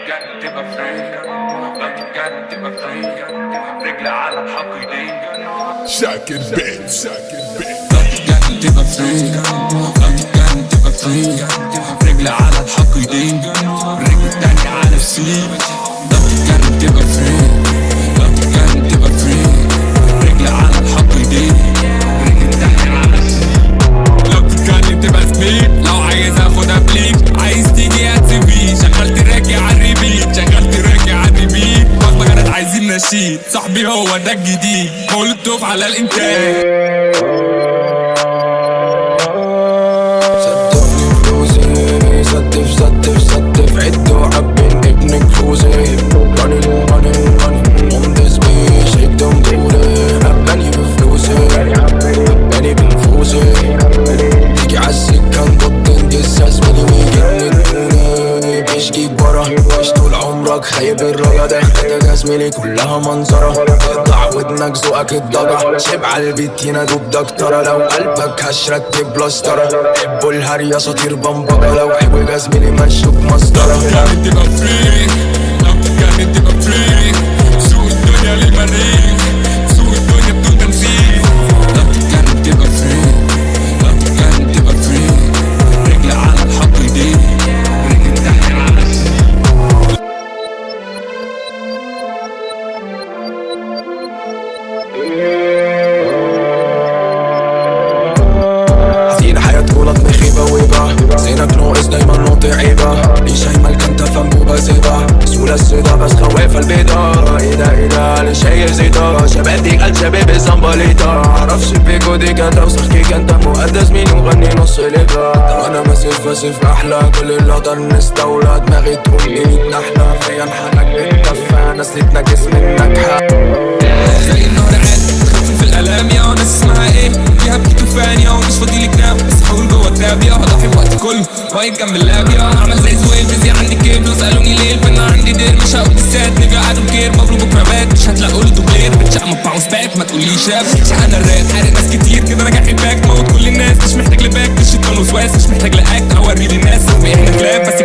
تتجنن تبقى فري، لو تتجنن تبقى فري، رجلي على الحقيقين. شاكر بيت شاكر بيت. لو تتجنن تبقى فري، لو تتجنن تبقى فري، رجلي على الحقيقين، رجلي التانية على السين. لو تتجنن تبقى فري، لو تتجنن تبقى فري، رجلي على الحقيقين، رجلي التانية على السين. لو تتجنن تبقى سميك، لو عايز اخدها بليك، عايز تيجي هتسيبيه. شغال تراكي عالريبيت، شغال تراكي عالريبيت، بطل كانت عايزين نشيد، صاحبي هو ده الجديد، مولوتوف على الانتاج. ستف عد وعبين ابنك فوزي. running on this bitch. اقدم دوري حباني بفلوسي، حباني بنفوسي. تيجي عالسكان ضد جساس مني ويجننوني. عيش جيب برا، عيش طول عمرك خايب الرجا. ده زميلي كلها منظرة، تقطع ودنك ذوقك الضجع. شيب عالبيت ينادوك دكترة، لو قلبك هشركب بلاسترة. حبوا الهري سطير بمبكة، لو عيب يا زميلي مشوك مسطرة. لو تتجنن تبقى فري، لو تتجنن تبقى فري، سوق الدنيا للمريخ، سوق الدنيا بدون تمثيل. لو تتجنن تبقى فري، لو تتجنن تبقى فري، رجلي على الحقيقين، رجلي التانية على السين. عايزين حياة غلط مخيبة ويبة، زينك ناقص دايما نقطة عيبة. ليش هيمال كنت فنبوبة زيبة، سهولة السيدة بس خوافة البيضة. ايدا اللي شايل زيتا، شباب ديك قال شباب الزنبليطة. معرفش بيكو دي كانت اوسخ كيك، انت مقدس مين وغني نص ليبا. انا مسيف بسيف احلى، كل اللي اقدر نستولى. دماغي تقول لي نحنا فيا نحنك بالكفة، نسلتنا جسم النكحة. زي النهر عاد تخفف الالام، يا ناس اسمها ايه فيها بكيتو فان، يا مش فاضي لك نام بس حاول جوه تراب. يا هضحي بوقتي كله واقف جنب اللاب، يا عمل زي زويل بيزي عندي كيبل. وسالوني ليه الفن عندي دير، مش هقول السات نيجا ادم كير. بابلو بكره بات مش هتلاقوا له دوبلير، بتشقى مبعوث باك ما تقوليش راب. شقانا الراب حارق ناس كتير كده، راجع باك موت كل الناس، مش محتاج لباك. الشيطان وسواس مش محتاج لاكت، اوري للناس احنا كلاب بس